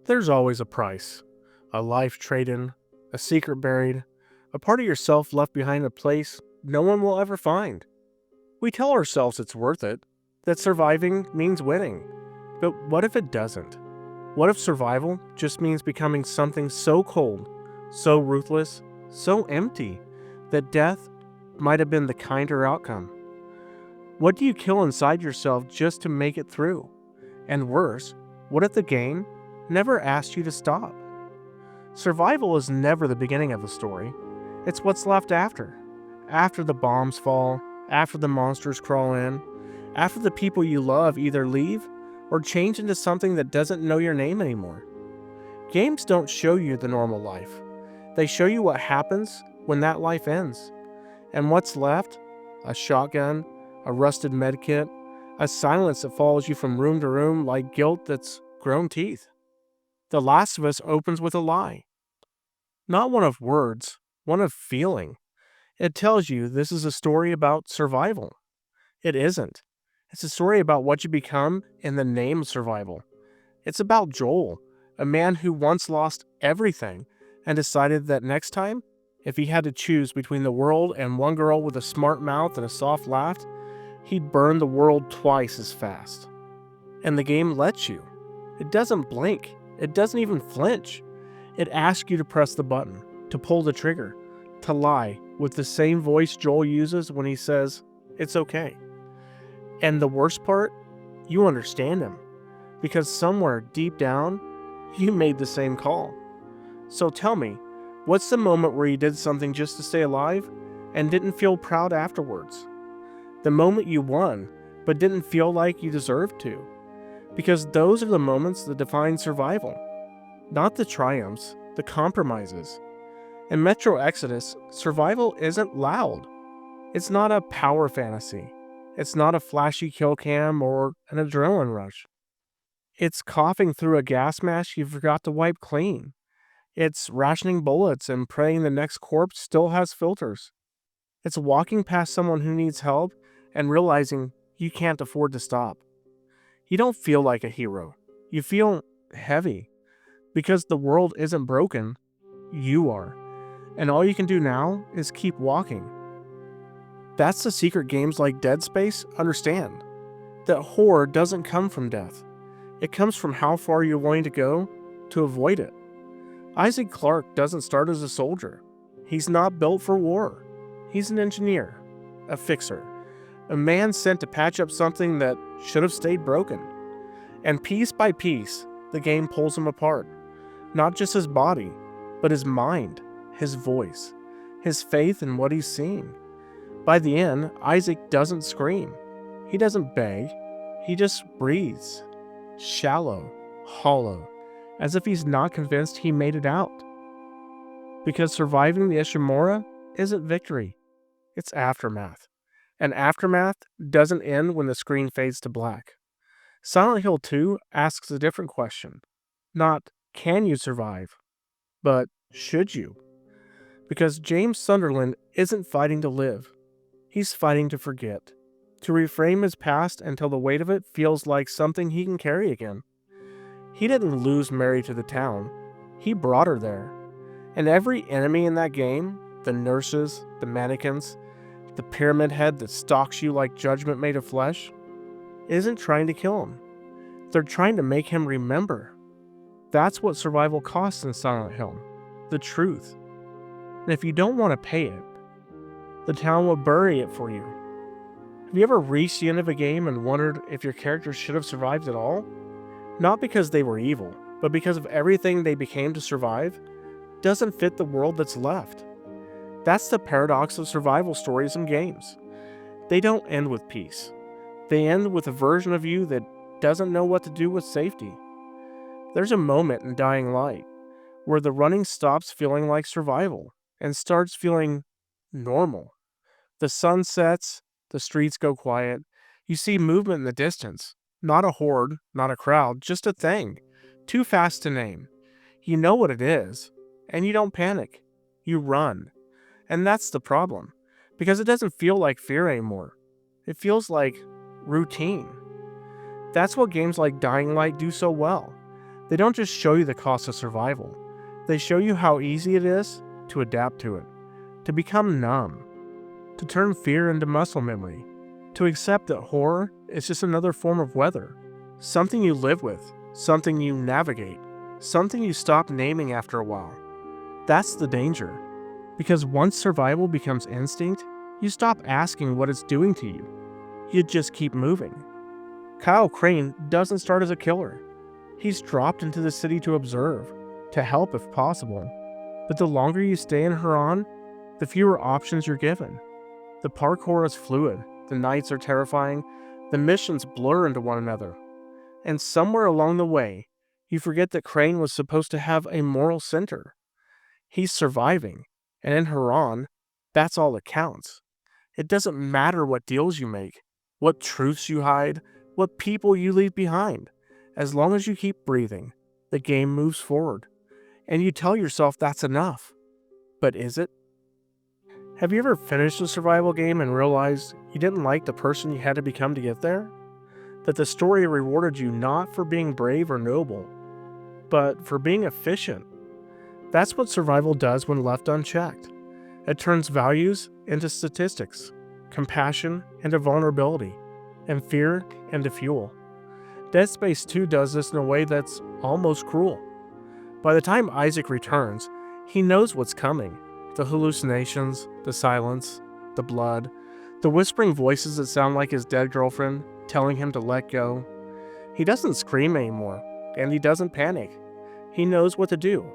There's always a price. A life traded, a secret buried, a part of yourself left behind in a place no one will ever find. We tell ourselves it's worth it, that surviving means winning. But what if it doesn't? What if survival just means becoming something so cold, so ruthless, so empty, that death might have been the kinder outcome? What do you kill inside yourself just to make it through? And worse, what if the game never asked you to stop? Survival is never the beginning of the story. It's what's left after. After the bombs fall, after the monsters crawl in, after the people you love either leave or change into something that doesn't know your name anymore. Games don't show you the normal life. They show you what happens when that life ends. And what's left? A shotgun, a rusted medkit, a silence that follows you from room to room like guilt that's grown teeth. The Last of Us opens with a lie. Not one of words, one of feeling. It tells you this is a story about survival. It isn't. It's a story about what you become in the name of survival. It's about Joel, a man who once lost everything and decided that next time, if he had to choose between the world and one girl with a smart mouth and a soft laugh, he'd burn the world twice as fast. And the game lets you. It doesn't blink. It doesn't even flinch. It asks you to press the button, to pull the trigger, to lie with the same voice Joel uses when he says, "It's okay." And the worst part, you understand him, because somewhere deep down, you made the same call. So tell me, what's the moment where you did something just to stay alive and didn't feel proud afterwards? The moment you won, but didn't feel like you deserved to. Because those are the moments that define survival. Not the triumphs, the compromises. In Metro Exodus, survival isn't loud. It's not a power fantasy. It's not a flashy kill cam or an adrenaline rush. It's coughing through a gas mask you forgot to wipe clean. It's rationing bullets and praying the next corpse still has filters. It's walking past someone who needs help and realizing you can't afford to stop. You don't feel like a hero. You feel heavy. Because the world isn't broken, you are. And all you can do now is keep walking. That's the secret games like Dead Space understand. That horror doesn't come from death. It comes from how far you're willing to go to avoid it. Isaac Clarke doesn't start as a soldier. He's not built for war. He's an engineer, a fixer, a man sent to patch up something that should have stayed broken. And piece by piece, the game pulls him apart. Not just his body, but his mind, his voice, his faith in what he's seeing. By the end, Isaac doesn't scream. He doesn't beg. He just breathes. Shallow, hollow, as if he's not convinced he made it out. Because surviving the Ishimura isn't victory. It's aftermath. And aftermath doesn't end when the screen fades to black. Silent Hill 2 asks a different question. Not, can you survive? But, should you? Because James Sunderland isn't fighting to live. He's fighting to forget. To reframe his past until the weight of it feels like something he can carry again. He didn't lose Mary to the town. He brought her there. And every enemy in that game, the nurses, the mannequins, the pyramid head that stalks you like judgment made of flesh, isn't trying to kill him. They're trying to make him remember. That's what survival costs in Silent Hill. The truth. And if you don't want to pay it, the town will bury it for you. Have you ever reached the end of a game and wondered if your character should have survived at all? Not because they were evil, but because of everything they became to survive doesn't fit the world that's left. That's the paradox of survival stories and games. They don't end with peace. They end with a version of you that doesn't know what to do with safety. There's a moment in Dying Light where the running stops feeling like survival and starts feeling normal. The sun sets, the streets go quiet, you see movement in the distance. Not a horde, not a crowd, just a thing. Too fast to name. You know what it is, and you don't panic. You run. And that's the problem, because it doesn't feel like fear anymore. It feels like routine. That's what games like Dying Light do so well. They don't just show you the cost of survival, they show you how easy it is to adapt to it, to become numb, to turn fear into muscle memory, to accept that horror is just another form of weather, something you live with, something you navigate, something you stop naming after a while. That's the danger, because once survival becomes instinct, you stop asking what it's doing to you. You just keep moving. Kyle Crane doesn't start as a killer. He's dropped into the city to observe, to help if possible. But the longer you stay in Huron, the fewer options you're given. The parkour is fluid, the nights are terrifying, the missions blur into one another. And somewhere along the way, you forget that Crane was supposed to have a moral center. He's surviving, and in Huron, that's all that counts. It doesn't matter what deals you make, what truths you hide, what people you leave behind. As long as you keep breathing, the game moves forward. And you tell yourself that's enough. But is it? Have you ever finished a survival game and realized you didn't like the person you had to become to get there? That the story rewarded you not for being brave or noble, but for being efficient? That's what survival does when left unchecked. It turns values into statistics, compassion into vulnerability, and fear into fuel. Dead Space 2 does this in a way that's almost cruel. By the time Isaac returns, he knows what's coming. The hallucinations, the silence, the blood, the whispering voices that sound like his dead girlfriend telling him to let go. He doesn't scream anymore, and he doesn't panic. He knows what to do.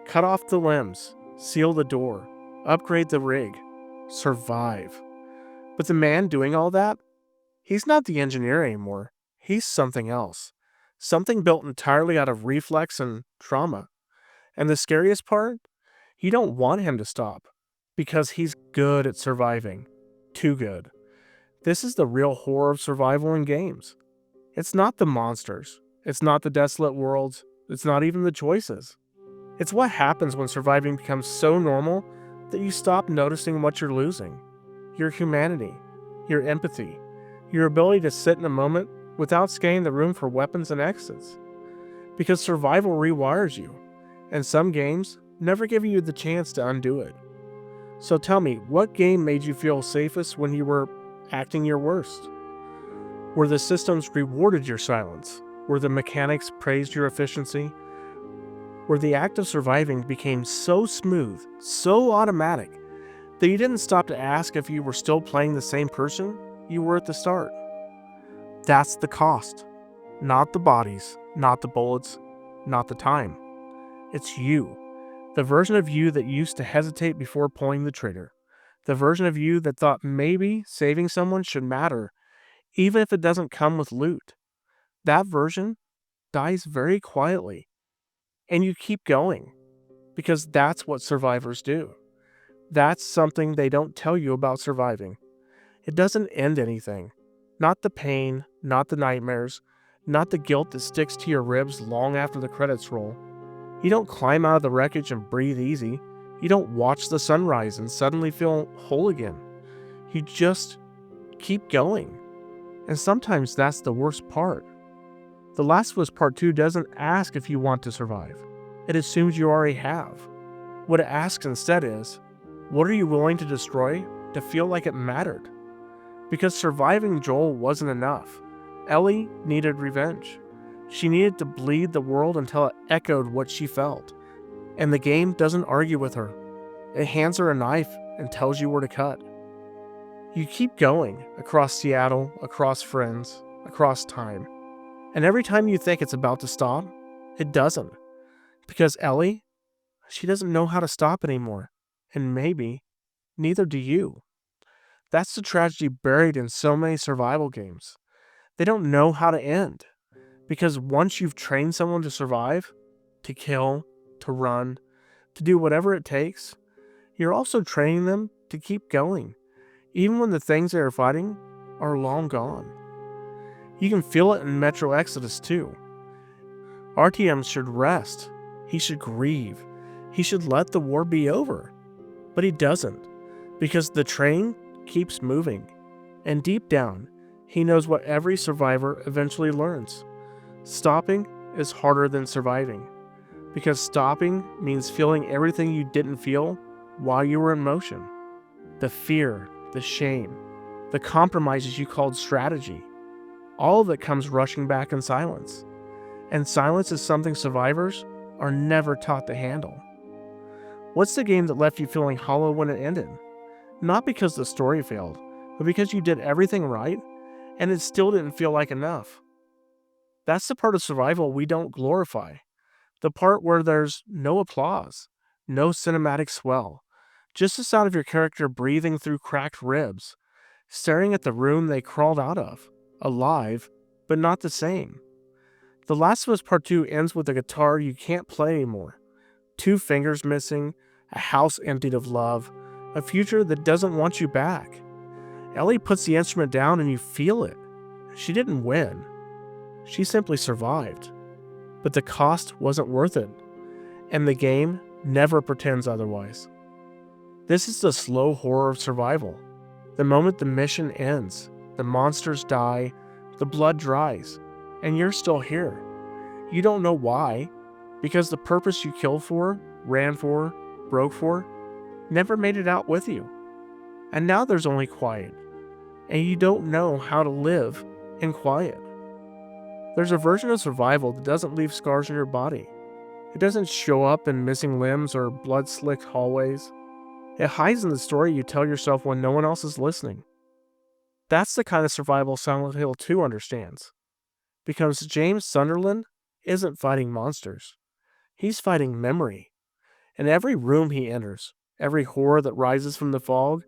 Cut off the limbs, seal the door, upgrade the rig, survive. But the man doing all that, he's not the engineer anymore. He's something else. Something built entirely out of reflex and trauma. And the scariest part? You don't want him to stop, because he's good at surviving. Too good. This is the real horror of survival in games. It's not the monsters. It's not the desolate worlds. It's not even the choices. It's what happens when surviving becomes so normal that you stop noticing what you're losing. Your humanity, your empathy, your ability to sit in a moment without scanning the room for weapons and exits. Because survival rewires you, and some games never give you the chance to undo it. So tell me, what game made you feel safest when you were acting your worst? Where the systems rewarded your silence? Where the mechanics praised your efficiency? Where the act of surviving became so smooth, so automatic, that you didn't stop to ask if you were still playing the same person you were at the start? That's the cost. Not the bodies, not the bullets, not the time. It's you. The version of you that used to hesitate before pulling the trigger. The version of you that thought maybe saving someone should matter, even if it doesn't come with loot. That version dies very quietly. And you keep going, because that's what survivors do. That's something they don't tell you about surviving. It doesn't end anything. Not the pain, not the nightmares, not the guilt that sticks to your ribs long after the credits roll. You don't climb out of the wreckage and breathe easy. You don't watch the sunrise and suddenly feel whole again. You just keep going. And sometimes that's the worst part. The Last of Us Part 2 doesn't ask if you want to survive. It assumes you already have. What it asks instead is, what are you willing to destroy to feel like it mattered? Because surviving Joel wasn't enough. Ellie needed revenge. She needed to bleed the world until it echoed what she felt. And the game doesn't argue with her. It hands her a knife and tells you where to cut. You keep going across Seattle, across friends, across time. And every time you think it's about to stop, it doesn't. Because Ellie, she doesn't know how to stop anymore. And maybe, neither do you. That's the tragedy buried in so many survival games. They don't know how to end. Because once you've trained someone to survive, to kill, to run, to do whatever it takes, you're also training them to keep going, even when the things they are fighting are long gone. You can feel it in Metro Exodus too. RTM should rest. He should grieve. He should let the war be over. But he doesn't, because the train keeps moving. And deep down, he knows what every survivor eventually learns. Stopping is harder than surviving, because stopping means feeling everything you didn't feel while you were in motion. The fear, the shame, the compromises you called strategy. All of it comes rushing back in silence. And silence is something survivors are never taught to handle. What's the game that left you feeling hollow when it ended? Not because the story failed, but because you did everything right and it still didn't feel like enough. That's the part of survival we don't glorify. The part where there's no applause, no cinematic swell, just the sound of your character breathing through cracked ribs, staring at the room they crawled out of, alive, but not the same. The Last of Us Part 2 ends with a guitar you can't play anymore, 2 fingers missing, a house emptied of love, a future that doesn't want you back. Ellie puts the instrument down and you feel it. She didn't win. She simply survived. But the cost wasn't worth it, and the game never pretends otherwise. This is the slow horror of survival. The moment the mission ends, the monsters die, the blood dries, and you're still here. You don't know why, because the purpose you killed for, ran for, broke for, never made it out with you. And now there's only quiet, and you don't know how to live in quiet. There's a version of survival that doesn't leave scars on your body. It doesn't show up in missing limbs or blood-slicked hallways. It hides in the story you tell yourself when no one else is listening. That's the kind of survival Silent Hill 2 understands. Because James Sunderland isn't fighting monsters. He's fighting memory. And every room he enters, every horror that rises from the fog,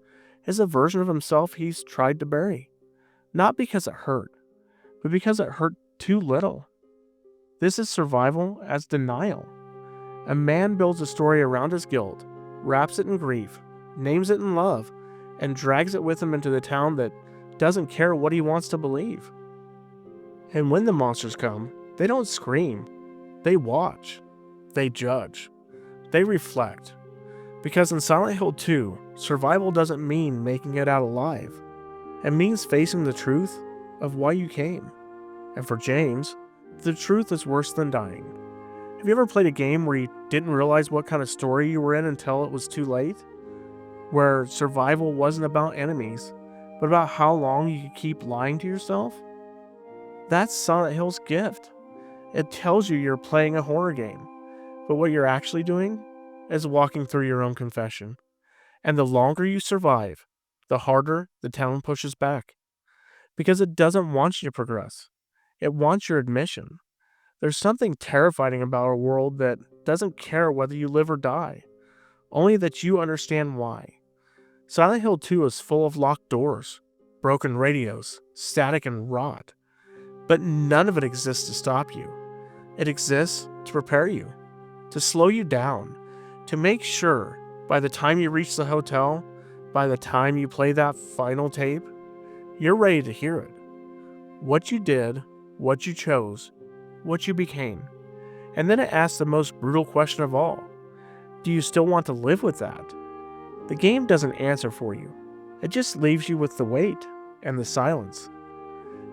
is a version of himself he's tried to bury. Not because it hurt, but because it hurt too little. This is survival as denial. A man builds a story around his guilt, wraps it in grief, names it in love, and drags it with him into the town that doesn't care what he wants to believe. And when the monsters come, they don't scream. They watch. They judge. They reflect. Because in Silent Hill 2, survival doesn't mean making it out alive. It means facing the truth of why you came. And for James, the truth is worse than dying. Have you ever played a game where you didn't realize what kind of story you were in until it was too late? Where survival wasn't about enemies, but about how long you could keep lying to yourself? That's Silent Hill's gift. It tells you you're playing a horror game, but what you're actually doing is walking through your own confession. And the longer you survive, the harder the town pushes back. Because it doesn't want you to progress. It wants your admission. There's something terrifying about a world that doesn't care whether you live or die, only that you understand why. Silent Hill 2 is full of locked doors, broken radios, static and rot, but none of it exists to stop you. It exists to prepare you, to slow you down, to make sure by the time you reach the hotel, by the time you play that final tape, you're ready to hear it. What you did, what you chose, what you became. And then it asks the most brutal question of all. Do you still want to live with that? The game doesn't answer for you. It just leaves you with the weight and the silence.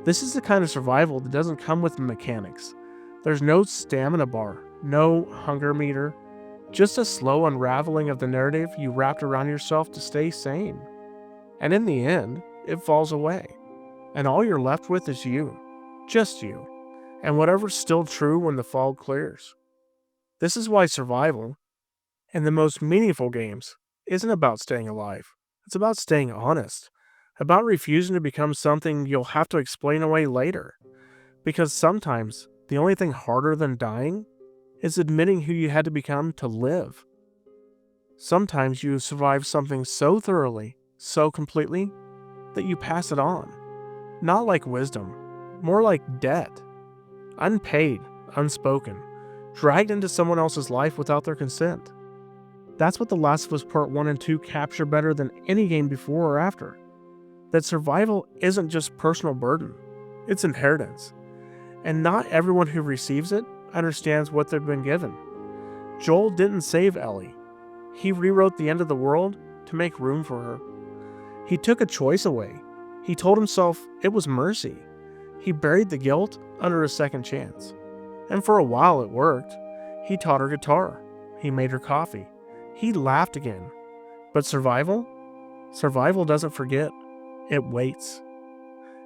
This is the kind of survival that doesn't come with mechanics. There's no stamina bar, no hunger meter, just a slow unraveling of the narrative you wrapped around yourself to stay sane. And in the end, it falls away. And all you're left with is you. Just you. And whatever's still true when the fog clears. This is why survival, and the most meaningful games, isn't about staying alive. It's about staying honest. About refusing to become something you'll have to explain away later. Because sometimes, the only thing harder than dying is admitting who you had to become to live. Sometimes you survive something so thoroughly, so completely, that you pass it on. Not like wisdom, more like debt. Unpaid, unspoken, dragged into someone else's life without their consent. That's what The Last of Us Part 1 and 2 capture better than any game before or after. That survival isn't just personal burden, it's inheritance. And not everyone who receives it understands what they've been given. Joel didn't save Ellie. He rewrote the end of the world to make room for her. He took a choice away. He told himself it was mercy. He buried the guilt under a second chance. And for a while it worked. He taught her guitar. He made her coffee. He laughed again. But survival? Survival doesn't forget. It waits.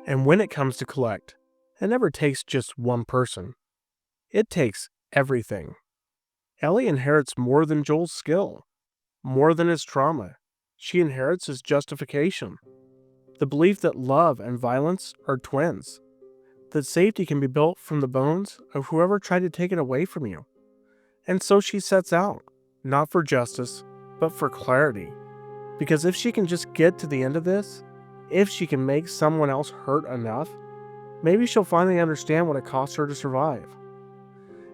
And when it comes to collect, it never takes just one person. It takes everything. Ellie inherits more than Joel's skill, more than his trauma. She inherits his justification. The belief that love and violence are twins. That safety can be built from the bones of whoever tried to take it away from you. And so she sets out, not for justice, but for clarity. Because if she can just get to the end of this, if she can make someone else hurt enough, maybe she'll finally understand what it costs her to survive.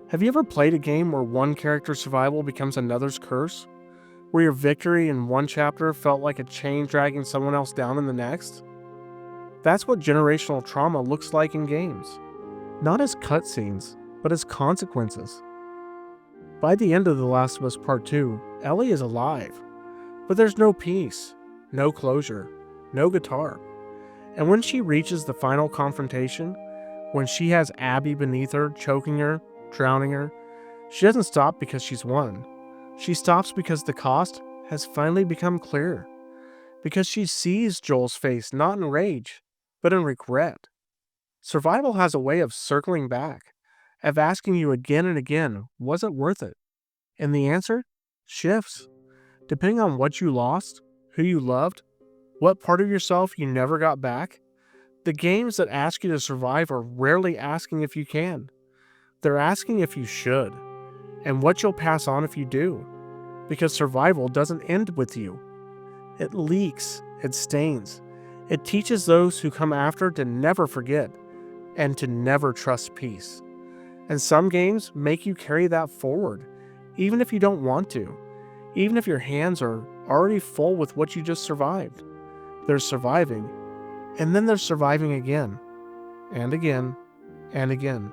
Have you ever played a game where one character's survival becomes another's curse? Where your victory in one chapter felt like a chain dragging someone else down in the next? That's what generational trauma looks like in games. Not as cutscenes, but as consequences. By the end of The Last of Us Part 2, Ellie is alive. But there's no peace, no closure, no guitar. And when she reaches the final confrontation, when she has Abby beneath her, choking her, drowning her, she doesn't stop because she's won. She stops because the cost has finally become clear. Because she sees Joel's face not in rage, but in regret. Survival has a way of circling back, of asking you again and again, was it worth it? And the answer shifts, depending on what you lost, who you loved, what part of yourself you never got back. The games that ask you to survive are rarely asking if you can. They're asking if you should, and what you'll pass on if you do. Because survival doesn't end with you. It leaks, it stains. It teaches those who come after to never forget and to never trust peace. And some games make you carry that forward, even if you don't want to, even if your hands are already full with what you just survived. There's surviving, and then there's surviving again, and again, and again,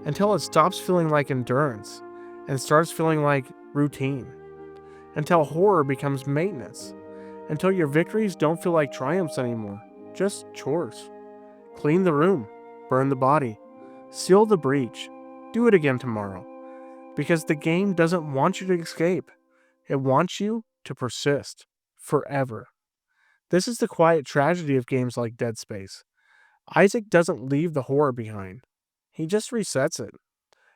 until it stops feeling like endurance and starts feeling like routine, until horror becomes maintenance, until your victories don't feel like triumphs anymore, just chores. Clean the room, burn the body, seal the breach, do it again tomorrow. Because the game doesn't want you to escape. It wants you to persist forever. This is the quiet tragedy of games like Dead Space. Isaac doesn't leave the horror behind. He just resets it.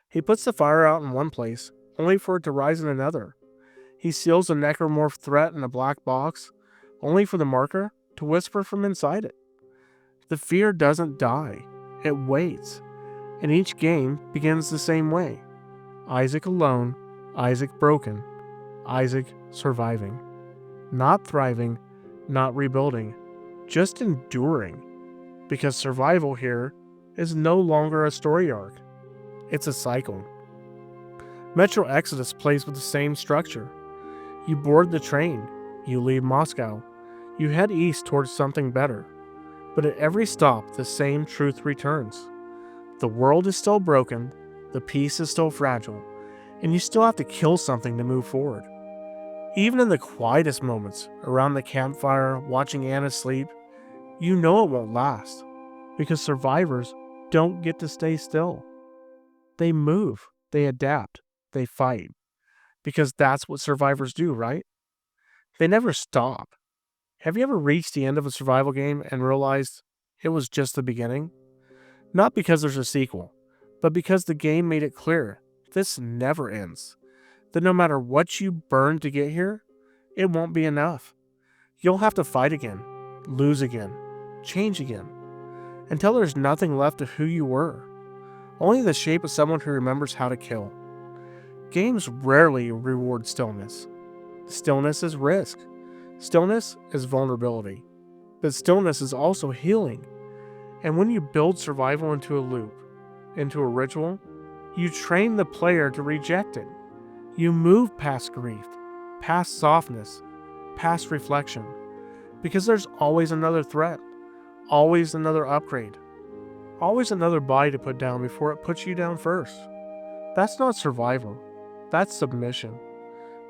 He puts the fire out in one place, only for it to rise in another. He seals the necromorph threat in a black box, only for the marker to whisper from inside it. The fear doesn't die. It waits. And each game begins the same way. Isaac alone, Isaac broken, Isaac surviving. Not thriving, not rebuilding, just enduring. Because survival here is no longer a story arc. It's a cycle. Metro Exodus plays with the same structure. You board the train, you leave Moscow, you head east towards something better. But at every stop, the same truth returns. The world is still broken, the peace is still fragile, and you still have to kill something to move forward. Even in the quietest moments, around the campfire, watching Anna sleep, you know it won't last, because survivors don't get to stay still. They move, they adapt, they fight, because that's what survivors do, right? They never stop. Have you ever reached the end of a survival game and realized it was just the beginning? Not because there's a sequel, but because the game made it clear this never ends. That no matter what you burn to get here, it won't be enough. You'll have to fight again, lose again, change again, until there's nothing left of who you were. Only the shape of someone who remembers how to kill. Games rarely reward stillness. Stillness is risk. Stillness is vulnerability. But stillness is also healing. And when you build survival into a loop, into a ritual, you train the player to reject it. You move past grief, past softness, past reflection. Because there's always another threat, always another upgrade, always another body to put down before it puts you down first. That's not survival, that's submission.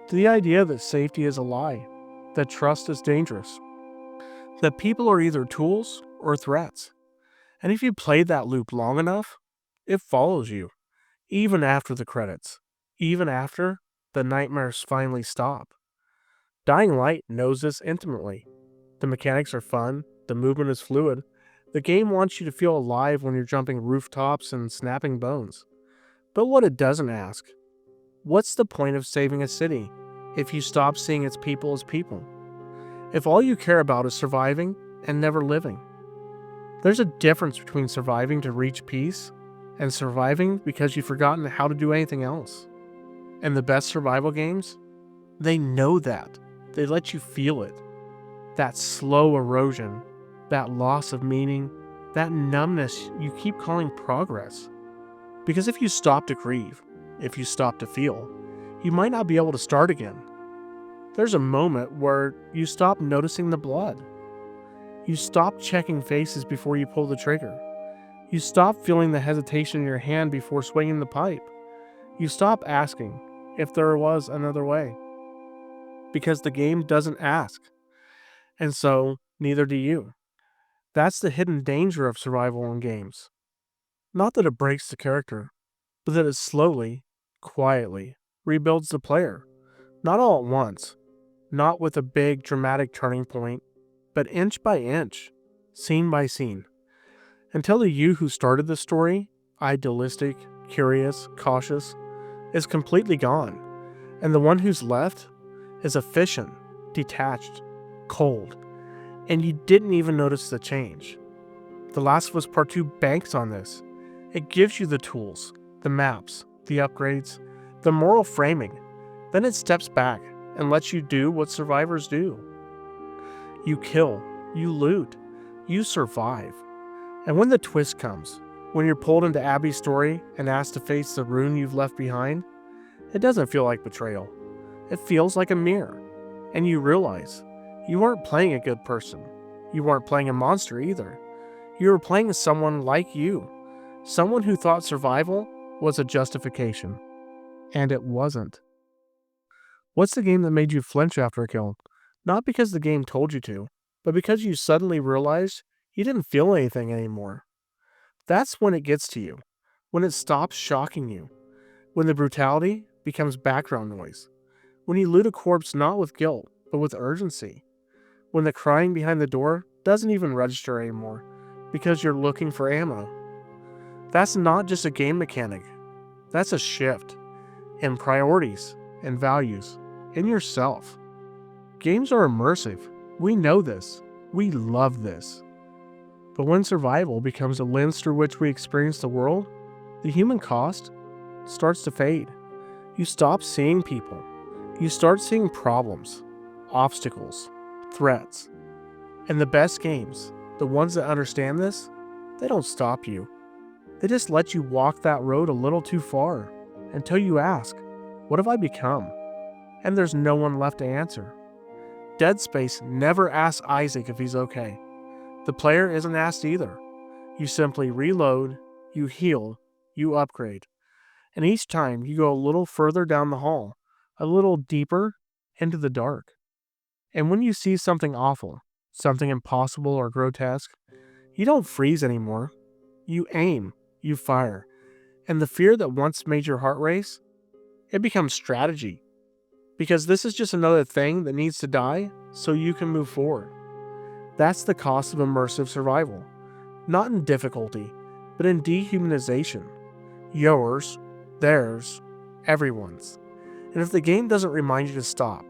To the idea that safety is a lie, that trust is dangerous, that people are either tools or threats. And if you play that loop long enough, it follows you. even after the credits, even after the nightmares finally stop. Dying Light knows this intimately. The mechanics are fun, the movement is fluid. The game wants you to feel alive when you're jumping rooftops and snapping bones. But what it doesn't ask, what's the point of saving a city if you stop seeing its people as people? If all you care about is surviving and never living? There's a difference between surviving to reach peace and surviving because you've forgotten how to do anything else. And the best survival games, they know that. They let you feel it. That slow erosion, that loss of meaning, that numbness you keep calling progress. Because if you stop to grieve, if you stop to feel, you might not be able to start again. There's a moment where you stop noticing the blood. You stop checking faces before you pull the trigger. You stop feeling the hesitation in your hand before swinging the pipe. You stop asking if there was another way. Because the game doesn't ask. And so, neither do you. That's the hidden danger of survival in games. Not that it breaks the character, but that it slowly, quietly, rebuilds the player. Not all at once, not with a big dramatic turning point, but inch by inch, scene by scene. Until the you who started the story, idealistic, curious, cautious, is completely gone, and the one who's left is efficient, detached, cold, and you didn't even notice the change. The Last of Us Part 2 banks on this. It gives you the tools, the maps, the upgrades, the moral framing. Then it steps back and lets you do what survivors do. You kill, you loot, you survive. And when the twist comes, when you're pulled into Abby's story and asked to face the ruin you've left behind, it doesn't feel like betrayal. It feels like a mirror. And you realize you weren't playing a good person. You weren't playing a monster either. You were playing someone like you. Someone who thought survival was a justification. And it wasn't. What's the game that made you flinch after a kill? Not because the game told you to, but because you suddenly realized you didn't feel anything anymore. That's when it gets to you. When it stops shocking you. When the brutality becomes background noise. When you loot a corpse not with guilt, but with urgency. When the crying behind the door doesn't even register anymore because you're looking for ammo. That's not just a game mechanic. That's a shift in priorities and values in yourself. Games are immersive. We know this. We love this. But when survival becomes a lens through which we experience the world, the human cost starts to fade. You stop seeing people. You start seeing problems, obstacles, threats. And the best games, the ones that understand this, they don't stop you. They just let you walk that road a little too far until you ask, what have I become? And there's no one left to answer. Dead Space never asks Isaac if he's okay. The player isn't asked either. You simply reload, you heal, you upgrade. And each time you go a little further down the hall, a little deeper into the dark. And when you see something awful, something impossible or grotesque, you don't freeze anymore. You aim, you fire. And the fear that once made your heart race, it becomes strategy. Because this is just another thing that needs to die so you can move forward. That's the cost of immersive survival. Not in difficulty, but in dehumanization. Yours, theirs, everyone's. And if the game doesn't remind you to stop,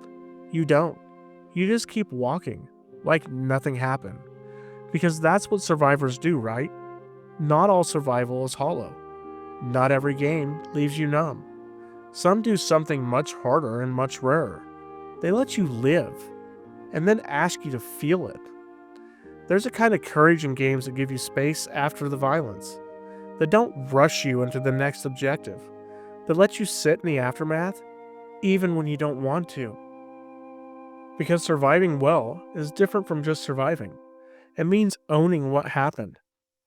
you don't. You just keep walking, like nothing happened. Because that's what survivors do, right? Not all survival is hollow. Not every game leaves you numb. Some do something much harder and much rarer. They let you live, and then ask you to feel it. There's a kind of courage in games that give you space after the violence, that don't rush you into the next objective, that let you sit in the aftermath, even when you don't want to. Because surviving well is different from just surviving. It means owning what happened.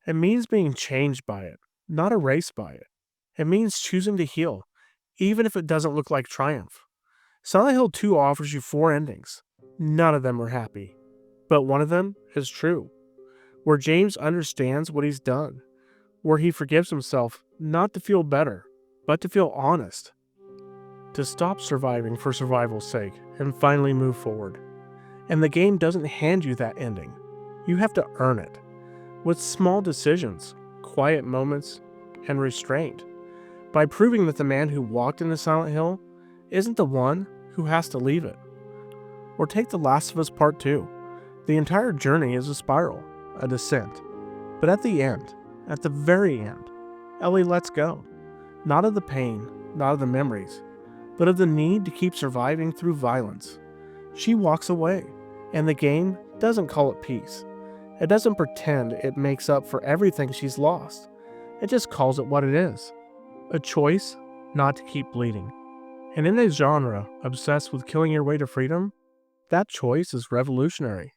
It means being changed by it, not erased by it. It means choosing to heal, even if it doesn't look like triumph. Silent Hill 2 offers you 4 endings. None of them are happy. But one of them is true, where James understands what he's done, where he forgives himself not to feel better, but to feel honest, to stop surviving for survival's sake and finally move forward. And the game doesn't hand you that ending. You have to earn it with small decisions, quiet moments, and restraint, by proving that the man who walked into Silent Hill isn't the one who has to leave it. Or take The Last of Us Part 2. The entire journey is a spiral, a descent. But at the end, at the very end, Ellie lets go. Not of the pain, not of the memories, but of the need to keep surviving through violence. She walks away, and the game doesn't call it peace. It doesn't pretend it makes up for everything she's lost. It just calls it what it is. A choice not to keep bleeding. And in a genre obsessed with killing your way to freedom, that choice is revolutionary.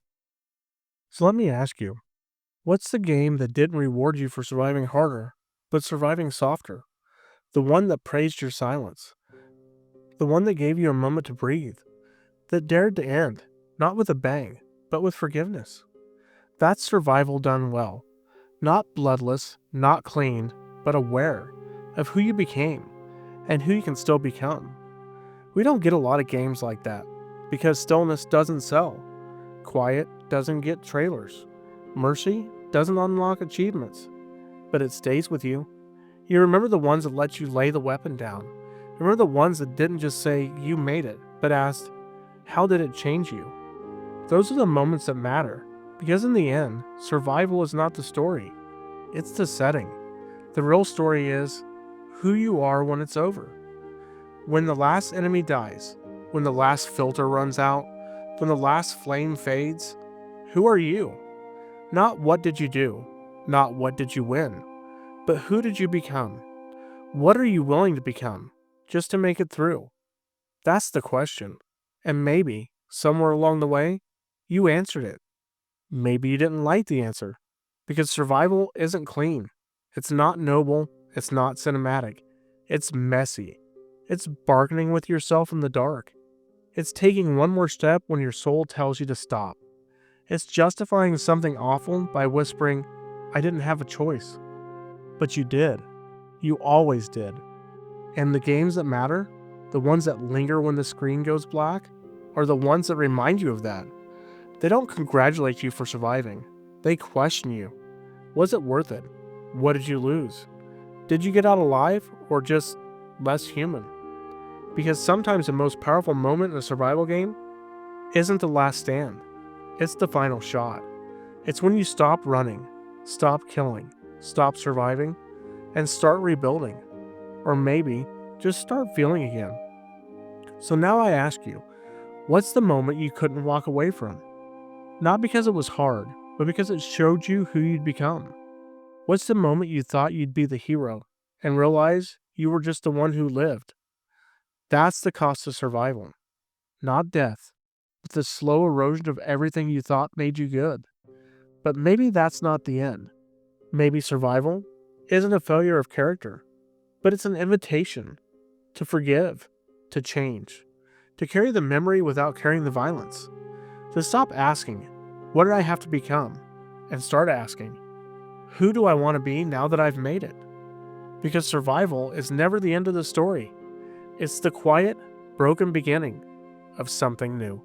So let me ask you, what's the game that didn't reward you for surviving harder, but surviving softer? The one that praised your silence. The one that gave you a moment to breathe. That dared to end, not with a bang, but with forgiveness. That's survival done well. Not bloodless, not clean, but aware of who you became and who you can still become. We don't get a lot of games like that because stillness doesn't sell. Quiet doesn't get trailers. Mercy doesn't unlock achievements, but it stays with you. You remember the ones that let you lay the weapon down. Remember the ones that didn't just say, you made it, but asked, how did it change you? Those are the moments that matter, because in the end, survival is not the story. It's the setting. The real story is who you are when it's over. When the last enemy dies, when the last filter runs out, when the last flame fades, who are you? Not what did you do, not what did you win, but who did you become? What are you willing to become just to make it through? That's the question. And maybe, somewhere along the way, you answered it. Maybe you didn't like the answer, because survival isn't clean. It's not noble, it's not cinematic. It's messy. It's bargaining with yourself in the dark. It's taking one more step when your soul tells you to stop. It's justifying something awful by whispering, I didn't have a choice. But you did. You always did. And the games that matter, the ones that linger when the screen goes black, are the ones that remind you of that. They don't congratulate you for surviving. They question you. Was it worth it? What did you lose? Did you get out alive or just less human? Because sometimes the most powerful moment in a survival game isn't the last stand. It's the final shot. It's when you stop running, stop killing, stop surviving, and start rebuilding. Or maybe just start feeling again. So now I ask you, what's the moment you couldn't walk away from? Not because it was hard, but because it showed you who you'd become. What's the moment you thought you'd be the hero and realize you were just the one who lived? That's the cost of survival. Not death, but the slow erosion of everything you thought made you good. But maybe that's not the end. Maybe survival isn't a failure of character, but it's an invitation to forgive, to change, to carry the memory without carrying the violence, to stop asking, what did I have to become? And start asking, who do I want to be now that I've made it? Because survival is never the end of the story. It's the quiet, broken beginning of something new.